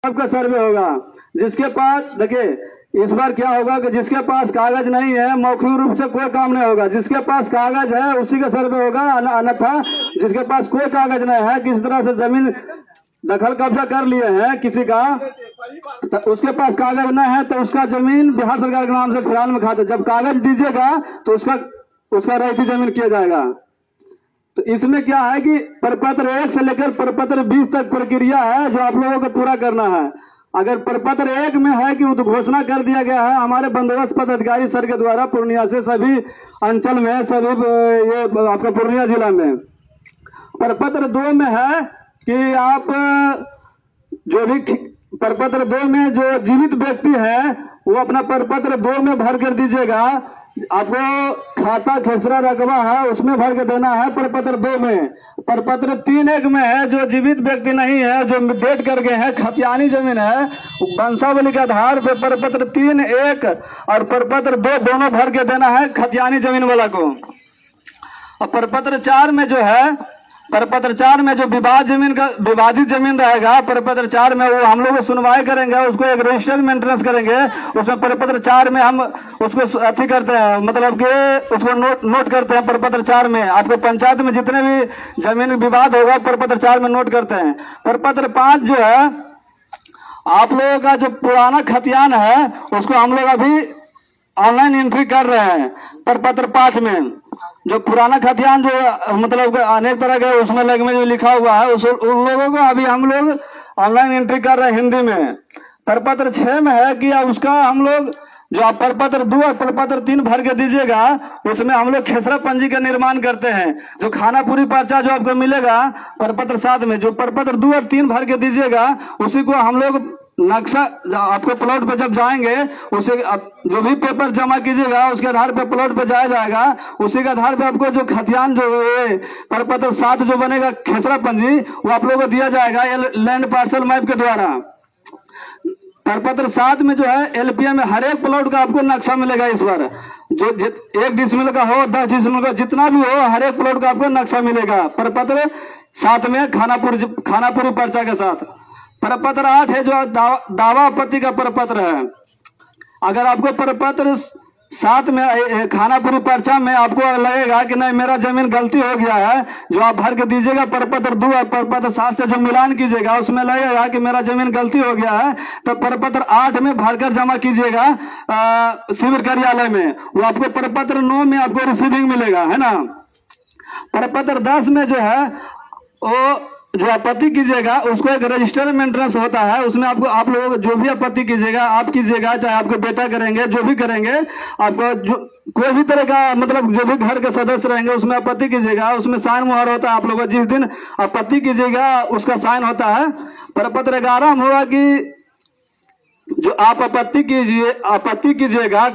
आपका सर्वे होगा। जिसके पास देखिए इस बार क्या होगा कि जिसके पास कागज नहीं है मौखिक रूप से कोई काम नहीं होगा। जिसके पास कागज है उसी का सर्वे होगा, अन्यथा जिसके पास कोई कागज नहीं है, किसी तरह से जमीन दखल कब्जा कर लिए हैं किसी का, तो उसके पास कागज नहीं है तो उसका जमीन बिहार सरकार के नाम से फिलहाल में खाता। जब कागज दीजिएगा तो उसका रईती जमीन किया जाएगा। तो इसमें क्या है कि प्रपत्र 1 से लेकर प्रपत्र 20 तक प्रक्रिया है जो आप लोगों को पूरा करना है। अगर प्रपत्र 1 में है कि घोषणा कर दिया गया है हमारे बंदोबस्त पदाधिकारी सर के द्वारा पूर्णिया से सभी अंचल में, सभी ये आपका पूर्णिया जिला में। प्रपत्र 2 में है कि आप जो भी प्रपत्र 2 में जो जीवित व्यक्ति है वो अपना प्रपत्र 2 में भर कर दीजिएगा। आपको खाता खेसरा रकबा है उसमें भर के देना है प्रपत्र 2 में। प्रपत्र 3(1) में है जो जीवित व्यक्ति नहीं है, जो डेट कर गए हैं, खतियानी जमीन है, वंशावली के आधार पर प्रपत्र 3(1) और प्रपत्र 2 दोनों भर के देना है खतियानी जमीन वाला को। और प्रपत्र 4 में जो है, प्रपत्र 4 में जो विवादित जमीन रहेगा, प्रपत्र 4 में वो हम लोग सुनवाई करेंगे, उसको एक रजिस्टर मेंटेनेंस करेंगे। उसमें प्रपत्र 4 में हम उसको अथी करते हैं, मतलब कि उसको नोट करते हैं। प्रपत्र 4 में आपको पंचायत में जितने भी जमीन विवाद होगा प्रपत्र 4 में नोट करते हैं। प्रपत्र 5 जो है आप लोगों का जो पुराना खतियान है उसको हम लोग अभी ऑनलाइन एंट्री कर रहे हैं। प्रपत्र 5 में जो पुराना खतियान जो मतलब अनेक तरह के उसमें लैंग्वेज में लिखा हुआ है उन लोगों को अभी हम लोग ऑनलाइन एंट्री कर रहे हैं हिंदी में। प्रपत्र 6 में है कि उसका हम लोग जो आप प्रपत्र 2 और प्रपत्र 3 भर के दीजिएगा उसमें हम लोग खेसरा पंजी का निर्माण करते हैं। जो खाना पूरी पर्चा जो आपको मिलेगा प्रपत्र 7 में, जो प्रपत्र 2 और 3 भर के दीजिएगा उसी को हम लोग नक्शा आपको प्लॉट पे जब जाएंगे उसे जो भी पेपर जमा कीजिएगा उसके आधार पे प्लॉट पे जाया जाएगा। उसी के आधार पे आपको जो खतियान जो प्रपत्र 7 जो बनेगा खेसरा पंजी वो आप लोगों को दिया जाएगा लैंड पार्सल मैप के द्वारा। प्रपत्र 7 में जो है एलपीए में हर एक प्लॉट का आपको नक्शा मिलेगा। इस बार जो 1 डिसमिल का हो, 10 डिसमिल का, जितना भी हो हर एक प्लॉट का आपको नक्शा मिलेगा प्रपत्र 7 में खानापुरी पर्चा के साथ। प्रपत्र 8 है जो दावा आपत्ति का प्रपत्र है। अगर आपको प्रपत्र 7 में खानापुरी पर्चा में आपको लगेगा कि नहीं मेरा जमीन गलती हो गया है, जो आप भर के दीजिएगा प्रपत्र 2 और प्रपत्र 7 से जो मिलान कीजिएगा उसमें लगेगा कि मेरा जमीन गलती हो गया है तो प्रपत्र 8 में भरकर जमा कीजिएगा शिविर कार्यालय में। वो आपको प्रपत्र 9 में आपको रिसीविंग मिलेगा, है ना। प्रपत्र 10 में जो है वो जो आपत्ति कीजिएगा उसको एक रजिस्टर मेंटेनेंस होता है। उसमें आपको आप लोग जो भी आपत्ति कीजिएगा आप कीजिएगा, चाहे आपके बेटा करेंगे, जो भी करेंगे, आपको जो कोई भी तरह का मतलब जो भी घर के सदस्य रहेंगे उसमें आपत्ति कीजिएगा। उसमें साइन मुहर होता है, आप लोगों जिस दिन आपत्ति कीजिएगा उसका साइन होता है। प्रपत्र 11 में होगा कि जो आप आपत्ति कीजिएगा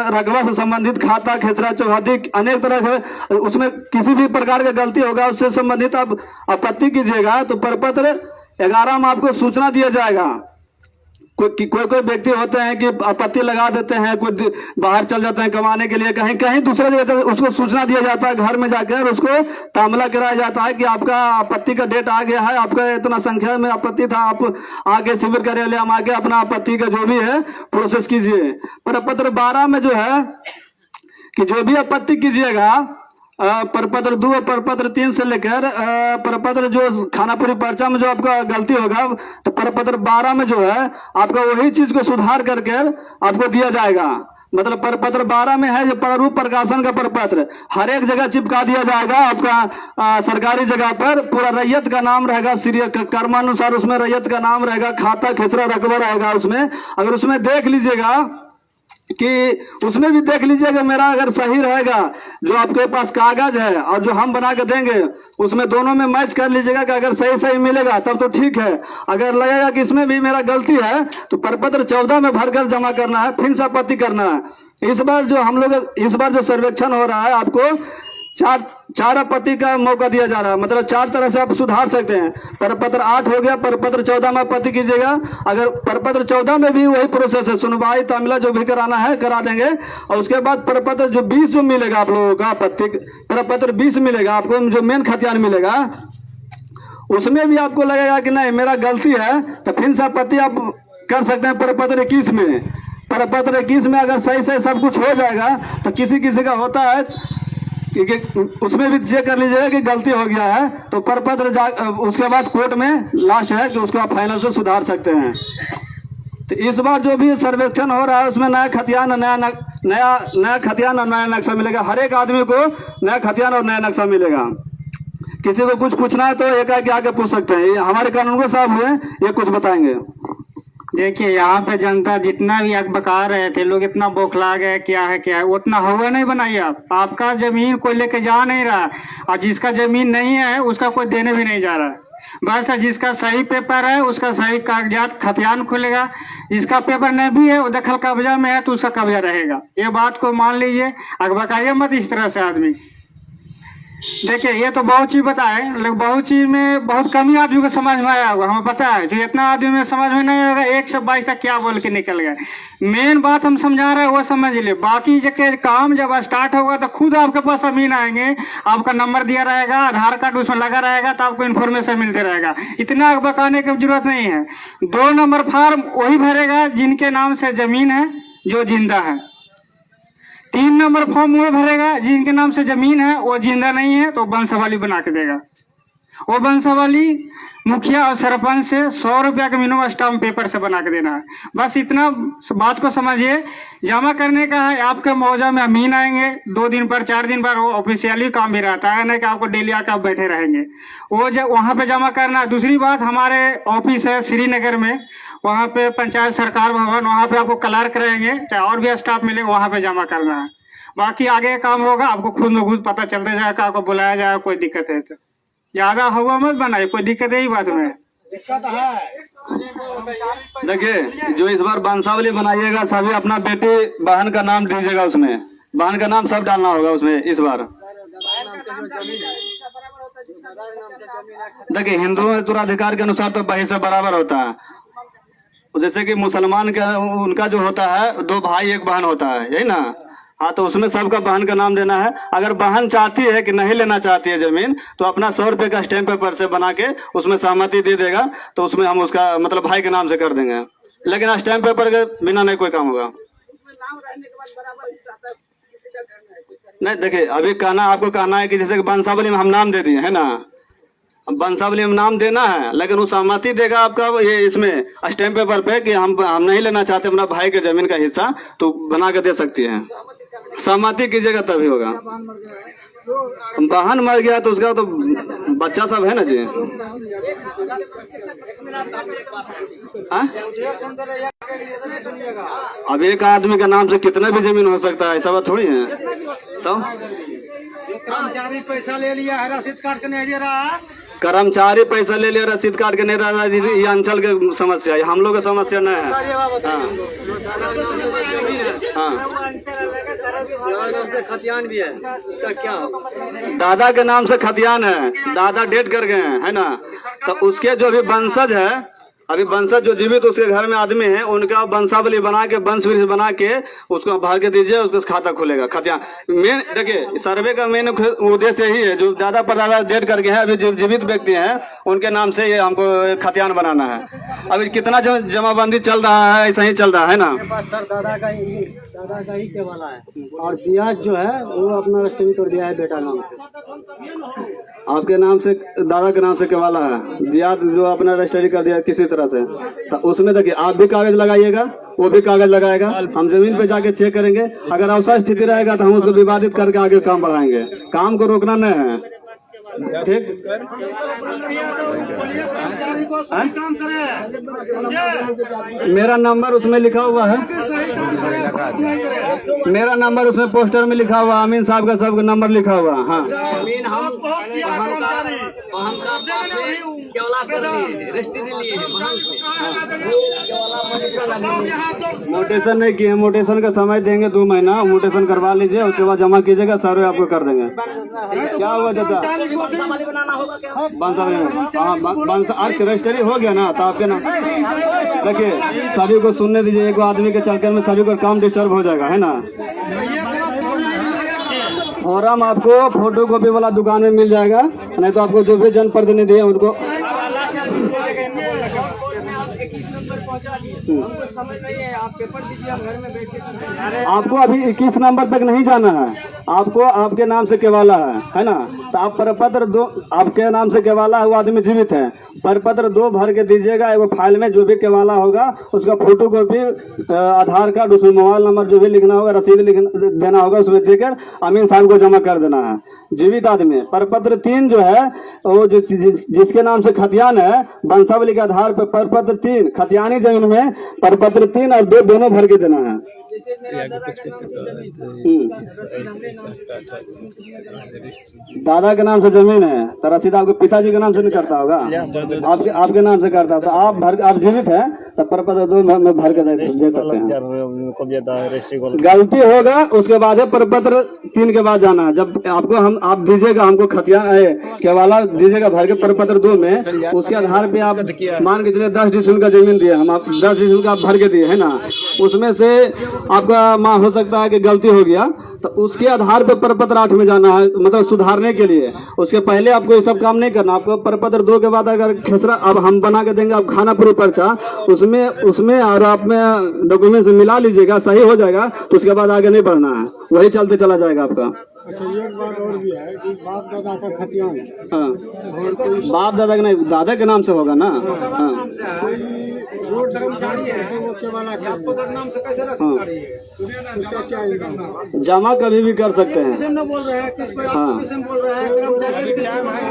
रकबा से संबंधित, खाता खेसरा चौहदी अनेक तरह के उसमें किसी भी प्रकार की गलती होगा उससे संबंधित आप आपत्ति कीजिएगा तो प्रपत्र 11 में आपको सूचना दिया जाएगा। कोई व्यक्ति होते हैं कि आपत्ति लगा देते हैं, कोई बाहर चल जाते हैं कमाने के लिए, कहीं दूसरे जगह, उसको सूचना दिया जाता है घर में जाकर, उसको तांबला कराया जाता है कि आपका आपत्ति का डेट आ गया है, आपका इतना संख्या में आपत्ति था, आप आगे शिविर कार्यालय हम आके अपना आपत्ति का जो भी है प्रोसेस कीजिए। प्रपत्र 12 में जो है कि जो भी आपत्ति कीजिएगा प्रपत्र 2 और प्रपत्र 3 से लेकर प्रपत्र जो खानापुरी पर्चा में जो आपका गलती होगा तो प्रपत्र 12 में जो है आपका वही चीज को सुधार करके आपको दिया जाएगा। मतलब प्रपत्र 12 में है जो प्रारूप प्रकाशन का प्रपत्र हर एक जगह चिपका दिया जाएगा। आपका सरकारी जगह पर पूरा रैयत का नाम रहेगा, कर्मानुसार उसमें रैयत का नाम रहेगा, खाता खेसरा रकबा रहेगा उसमें। अगर उसमें देख लीजिएगा कि उसमें भी देख लीजिएगा मेरा अगर सही रहेगा जो आपके पास कागज है और जो हम बना के देंगे उसमें दोनों में मैच कर लीजिएगा कि अगर सही मिलेगा तब तो ठीक है। अगर लगेगा कि इसमें भी मेरा गलती है तो प्रपत्र 14 में भरकर जमा करना है, फिर से आपत्ति करना है। इस बार जो सर्वेक्षण हो रहा है आपको चार आपत्ति का मौका दिया जा रहा है, मतलब 4 तरह से आप सुधार सकते हैं। प्रपत्र 8 हो गया, प्रपत्र 14 में आपत्ति कीजिएगा। अगर प्रपत्र 14 में भी वही प्रोसेस है, सुनवाई तामिला जो भी कराना है करा देंगे। और उसके बाद प्रपत्र जो 20 जो मिलेगा आप लोगों का आपत्ति, प्रपत्र 20 मिलेगा आपको, जो मेन खतियान मिलेगा उसमें भी आपको लगेगा कि नहीं मेरा गलती है, तो फिर से आपत्ति आप कर सकते हैं प्रपत्र 21 में। प्रपत्र 21 में अगर सही से सब कुछ हो जाएगा तो किसी किसी का होता है कि उसमें भी चेक कर लीजिएगा कि गलती हो गया है, तो प्रपत्र उसके बाद कोर्ट में लास्ट है कि उसको आप फाइनल से सुधार सकते हैं। तो इस बार जो भी सर्वेक्षण हो रहा है उसमें नया खतियान, नया खतियान और नया नक्शा मिलेगा। हर एक आदमी को नया खतियान और नया नक्शा मिलेगा। किसी को कुछ पूछना है तो एक आके पूछ सकते हैं। ये हमारे कानून को साहब हुए ये कुछ बताएंगे। देखिए, यहाँ पे जनता जितना भी बका रहे थे, लोग इतना बौखला गए क्या है उतना हुआ नहीं बनाइए आप। आपका जमीन कोई लेके जा नहीं रहा, और जिसका जमीन नहीं है उसका कोई देने भी नहीं जा रहा। बस जिसका सही पेपर है उसका सही कागजात खतियान खुलेगा, जिसका पेपर नहीं भी है वो दखल कब्जा में है तो उसका कब्जा रहेगा। ये बात को मान लीजिए, बकाइए मत इस तरह से आदमी। देखिए, ये तो बहुत चीज बताए, लेकिन बहुत चीज में बहुत कम ही आदमी को समझ में आया होगा, हमें पता है। जो इतना आदमी में समझ में नहीं होगा, 1 से 22 तक क्या बोल के निकल गए। मेन बात हम समझा रहे हैं वो समझ ले। बाकी जगह काम जब स्टार्ट होगा तो खुद आपके पास अमीन आएंगे, आपका नंबर दिया रहेगा, आधार कार्ड उसमें लगा रहेगा, तो आपको इन्फॉर्मेशन मिलते रहेगा। इतना बताने की जरूरत नहीं है। 2 नंबर फॉर्म वही भरेगा जिनके नाम से जमीन है, जो जिंदा है। 3 नंबर फॉर्म वो भरेगा जिनके नाम से जमीन है, वो जिंदा नहीं है तो वंशावली बना के देगा। वो वंशावली मुखिया और सरपंच से 100 रुपया का मिनिमम स्टाम्प पेपर से बना के देना है। बस इतना बात को समझिए। जमा करने का है, आपके मौजा में अमीन आएंगे 2 दिन पर 4 दिन पर, वो ऑफिशियली काम भी रहता है, नहीं कि आपको डेली आकर आप बैठे रहेंगे। वो जब वहाँ पे जमा करना। दूसरी बात, हमारे ऑफिस है श्रीनगर में, वहाँ पे पंचायत सरकार भवन, वहाँ पे आपको क्लर्क रहेंगे, चाहे और भी स्टाफ मिलेगा, वहाँ पे जमा करना है। बाकी आगे काम होगा आपको खुद ब खुद पता चलते जाएगा, आपको बुलाया जाएगा। कोई दिक्कत है तो ज्यादा हुआ मत बनाए, कोई दिक्कत यही बात में। देखिए, जो इस बार वंशावली बनाइएगा सभी अपना बेटी बहन का नाम दीजिएगा, उसमें बहन का नाम सब डालना होगा उसमें इस बार। देखिए, हिंदुओं में उत्तराधिकार के अनुसार तो बही से बराबर होता है। जैसे कि मुसलमान का उनका जो होता है 2 भाई 1 बहन होता है, यही ना। हाँ, तो उसमें सबका बहन का नाम देना है। अगर बहन चाहती है कि नहीं लेना चाहती है जमीन, तो अपना 100 रुपए का स्टैम्प पेपर से बना के उसमें सहमति दे देगा, तो उसमें हम उसका मतलब भाई के नाम से कर देंगे। लेकिन स्टैम्प पेपर के बिना नहीं कोई काम होगा। नहीं, देखिए, अभी आपको कहना है कि जैसे वंशावली में हम नाम दे दिए है ना, वंशावली में नाम देना है, लेकिन वो सहमति देगा आपका ये इसमें स्टैम्प पेपर पे कि हम नहीं लेना चाहते अपना भाई के जमीन का हिस्सा, तो बना के दे सकती है। सहमति कीजिएगा तभी होगा। बहन मर गया तो उसका तो बच्चा सब है ना जी। अब एक आदमी के नाम से कितना भी जमीन हो सकता है, ऐसा बात थोड़ी है। तो कर्मचारी पैसा ले लिया है, रसीद काट के नहीं दे रहा। कर्मचारी पैसा ले लिया, रसीद काट के नहीं रहा। ये अंचल की समस्या है, हम लोग की समस्या नहीं है। हाँ, खतियान भी है, क्या दादा के नाम से खतियान है, दादा डेट कर गए हैं, है ना। तो उसके जो भी वंशज है, अभी वंशज जो जीवित उसके घर में आदमी है, उनका वंशावली बना के वंश वृक्ष बना के उसको भर के दीजिए, उसका खाता खुलेगा। खतियान मेन, देखिए, सर्वे का मेन उद्देश्य यही है। जो ज्यादा परदादा डेट करके हैं, अभी जो जीवित व्यक्ति हैं उनके नाम से ये हमको खतियान बनाना है। अभी कितना जो जमाबंदी चल रहा है, ऐसा ही चल रहा है ना। सर दादा का ही केवाला है, और ब्याज जो है वो अपना रजिस्ट्री कर दिया है बेटा नाम से। आपके नाम से, दादा के नाम से केवाला है, ब्याज जो अपना रजिस्ट्री कर दिया किसी तरह से, तो उसमें देखिए आप भी कागज लगाइएगा, वो भी कागज लगाएगा। हम जमीन पे जाके चेक करेंगे, अगर अवसर स्थिति रहेगा तो हम उसको विवादित करके आगे काम बढ़ाएंगे। काम को रोकना नहीं है, ठीक। मेरा नंबर उसमें लिखा हुआ है, मेरा नंबर उसमें पोस्टर में लिखा हुआ, अमीन साहब का सबका नंबर लिखा हुआ। हाँ, मोटेशन नहीं किए, मोटेशन का समय देंगे 2 महीना, मोटेशन करवा लीजिए, उसके बाद जमा कीजिएगा, सर्वे आपको कर देंगे। क्या हुआ चाचा? अर्थ रजिस्ट्री हो गया ना, तो आपके ना देखिए, सभी को सुनने दीजिए। एक आदमी के चक्कर में सभी को काम डिस्टर्ब हो जाएगा, है ना। फॉर्म आपको फोटो कॉपी वाला दुकान में मिल जाएगा, नहीं तो आपको जो भी जनप्रतिनिधि है उनको पहुंचा दिए, हमको समझ नहीं है, आप पेपर दीजिए, हम घर में बैठ के आपको अभी 21 नंबर तक नहीं जाना है, आपको आपके नाम से केवाला है ना, तो आप प्रपत्र 2 आपके नाम से केवाला है, वो आदमी जीवित है, प्रपत्र 2 भर के दीजिएगा। एगो फाइल में जो भी केवाला होगा उसका फोटो कॉपी, आधार कार्ड, उसमें मोबाइल नंबर जो भी लिखना होगा, रसीद देना होगा, उसमें देकर अमीन साहब को जमा कर देना है। जीवित आदमी। प्रपत्र 3 जो है वो जिसके नाम से खतियान है, वंशावली के आधार पर प्रपत्र 3 खतियानी जमीन में प्रपत्र 3 और 2 दोनों भर के देना है। जैसे मेरा दादा का नाम से जमीन था, रसीद हमरे नाम से, दादा के नाम से जमीन है तो रसीद आपके पिताजी के नाम से नहीं करता होगा, आपके नाम से करता है, तो आप जीवित है तो प्रपत्र 2 में भर के दे सकते हैं। गलती होगा उसके बाद है प्रपत्र 3 के बाद जाना है। जब आप दीजिएगा हमको खतियान केवाला दीजिएगा भर के प्रपत्र 2 में, उसके आधार पे आप मान के चलिए 10 डिसमिल का जमीन दिए, हम आप 10 डिसमिल का आप भर के दिए है ना, उसमें से आपका माँ हो सकता है कि गलती हो गया, तो उसके आधार पर प्रपत्र 8 में जाना है, मतलब सुधारने के लिए। उसके पहले आपको ये सब काम नहीं करना, आपको प्रपत्र 2 के बाद अगर खेसरा अब हम बना के देंगे, आप खाना पूरी पर्चा उसमें और आप में डॉक्यूमेंट से मिला लीजिएगा, सही हो जाएगा तो उसके बाद आगे नहीं बढ़ना है, वही चलते चला जाएगा आपका। अच्छा, एक बात और भी है कि बाप दादा का खतियान, हाँ, बाप दादा के नहीं, दादा के नाम से होगा ना। हाँ, वो कर्मचारी है, वो केवाला नाम से कैसे रख सकता है? उसका क्या इल्जाम? जमा कभी भी कर सकते हैं। बोल रहे हैं किसको, हाँ, बोल रहे हैं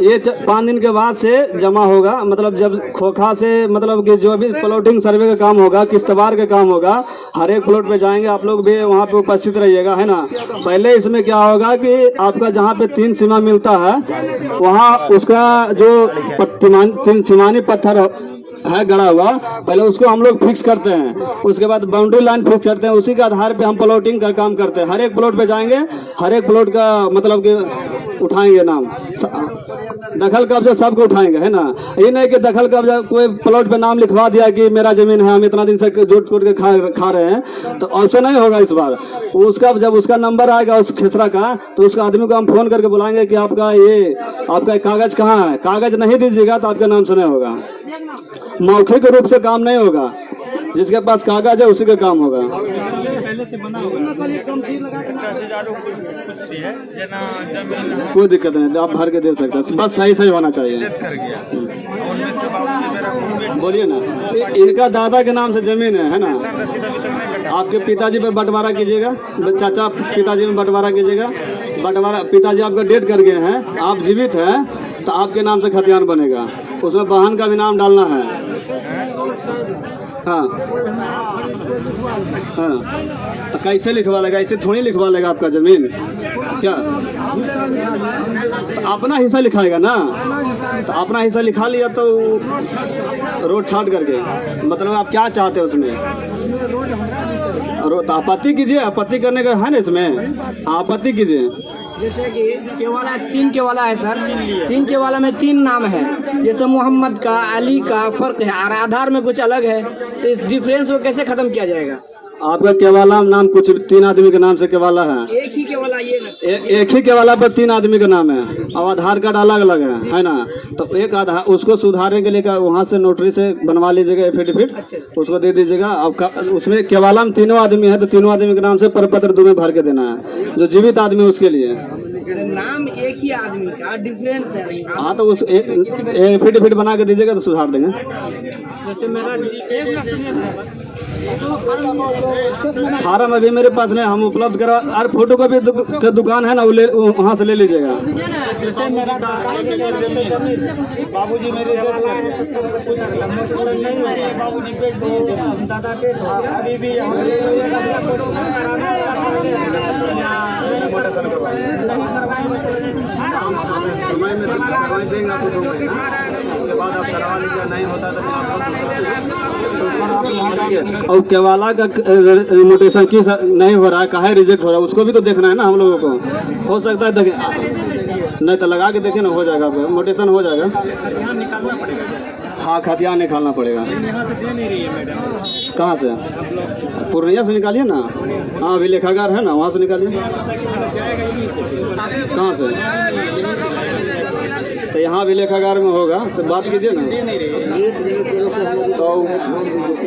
ये 5 दिन के बाद से जमा होगा, मतलब जब खोखा से मतलब कि जो भी प्लॉटिंग सर्वे का काम होगा, किस्तवार का काम होगा, हर एक प्लॉट पे जाएंगे, आप लोग भी वहाँ पे उपस्थित रहिएगा है ना। पहले इसमें क्या होगा कि आपका जहाँ पे 3 सीमा मिलता है वहाँ उसका जो 3 सीमानी पत्थर है गड़ा हुआ, पहले उसको हम लोग फिक्स करते हैं, उसके बाद बाउंड्री लाइन फिक्स करते हैं, उसी के आधार पे हम प्लॉटिंग का काम करते हैं। हर एक प्लॉट पे जाएंगे, हर एक प्लॉट का मतलब कि उठाएंगे नाम, दखल कब्जा सबको उठाएंगे है ना। ये नहीं कि दखल कब्जा कोई प्लॉट पे नाम लिखवा दिया कि मेरा जमीन है, हम इतना दिन से जोत कोट के खा रहे हैं, तो ऐसा नहीं होगा इस बार। उसका जब उसका नंबर आएगा उस खेसरा का, तो उसका आदमी को हम फोन करके बुलाएंगे कि आपका कागज कहाँ है। कागज नहीं दीजिएगा तो आपके नाम से नहीं होगा, मौखिक रूप से काम नहीं होगा, जिसके पास कागज है उसी का काम होगा। कोई दिक्कत नहीं, आप भर के दे सकते हैं, बस सही होना चाहिए। बोलिए ना, इनका दादा के नाम से जमीन है ना, आपके पिताजी पे बंटवारा कीजिएगा, चाचा पिताजी में बंटवारा कीजिएगा, बंटवारा पिताजी आपका डेट कर गए हैं, आप जीवित हैं तो आपके नाम से खतियान बनेगा, उसमें बहन का भी नाम डालना है। हाँ हाँ, तो कैसे लिखवा लेगा, ऐसे थोड़ी लिखवा लेगा आपका जमीन क्या, तो अपना हिस्सा लिखाएगा ना, तो अपना हिस्सा लिखा लिया तो रोड छाट करके, मतलब आप क्या चाहते हैं उसमें, तो आपत्ति कीजिए, आपत्ति करने का है ना इसमें, आपत्ति कीजिए। जैसे कि केवाला 3 केवाला है सर, 3 केवाला में 3 नाम है, जैसे मोहम्मद का, अली का फर्क है और आधार में कुछ अलग है, तो इस डिफरेंस को कैसे खत्म किया जाएगा? आपका केवाला नाम कुछ 3 आदमी के नाम से केवाला है, एक ही केवाला ये एक ही केवाला पर 3 आदमी का नाम है और आधार कार्ड अलग अलग है ना, तो एक आधार उसको सुधारने के लिए वहाँ से नोटरी से बनवा लीजिएगा एफिडेविट, उसको दे दीजिएगा। आपका उसमें केवाला में 3 आदमी है तो 3 आदमी के नाम से प्रपत्र 2 में भर के देना है, जो जीवित आदमी उसके लिए नाम एक ही आदमी का डिफरेंस है। हाँ, तो उस एफिडेविट बना के दीजिएगा तो सुधार देंगे। जैसे मेरा फार्म अभी मेरे पास नहीं, हम उपलब्ध करा, और फोटो कॉपी का दुकान है ना, वहाँ से ले लीजिएगा। जैसे मेरा बाबूजी मेरे बाबूजी पेट दादा पेट अभी भी समय में करवाई देंगे आपको 2 महीना, उसके बाद आप करवा लीजिए, नहीं होता तो और केवाला का नोटेशन की नहीं हो रहा है, काहे रिजेक्ट हो रहा है, उसको भी तो देखना है ना हम लोगों को। हो सकता है देखें, नहीं तो लगा के देखें ना, हो जाएगा, नोटेशन हो जाएगा। हाँ, खतियान निकालना पड़ेगा। कहाँ से? पूर्णिया से निकालिए ना। हाँ, अभी लेखागार है ना, वहाँ से निकालिए। कहाँ से? तो यहाँ भी लेखागार में होगा तो बात कीजिए ना। तो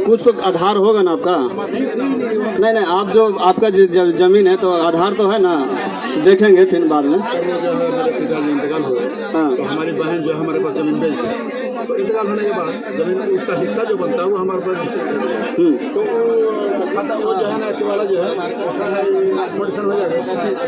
कुछ तो आधार होगा ना आपका? नहीं नहीं, आप जो आपका जमीन है तो आधार तो है ना, देखेंगे फिर बाद में। इंतकाल हो हाँ तो हमारी बहन जो है हमारे पास जमीन बेच है, तो इंतकाल होने के बाद जमीन उसका हिस्सा जो बनता है वो हमारे पास, तो खाता वो जो है ना वाला जो है मोटेशन हो जाएगा,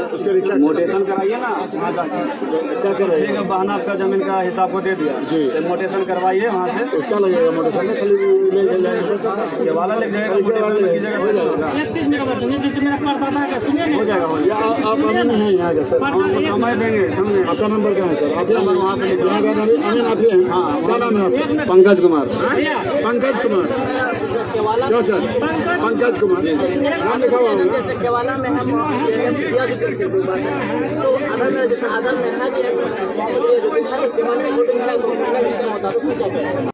उसके रिचार्ज मोटेशन कराइए ना, क्या करें? ठीक है, बहन आपका जमीन का हिसाब को दे दिया जी। तो मोटेशन करवाइए वहाँ से, उसका लगेगा मोटेशन में, खाली ले जाएगा ये वाला लग जाएगा, मोटेशन की जगह हो जाएगा, एक चीज मेरा बात सुनिए, जैसे मेरा पर्दा था, सुनिए हो जाएगा, हो जाएगा। आप अमीन हैं यहाँ का सर? हम समय देंगे, समझे? आपका नंबर क्या है सर? आप नंबर वहाँ पे लिखा यहाँ का अमीन आप ही हैं? हाँ। क्या नाम है आपका? पंकज कुमार। पंकज कुमार। क्या सर? पंकज कुमार नाम लिखा हुआ होगा। जैसे केवाला में हम तो अदर में जैसे अदर में है कि केवाला में वोटिंग है तो उसमें क्या करें?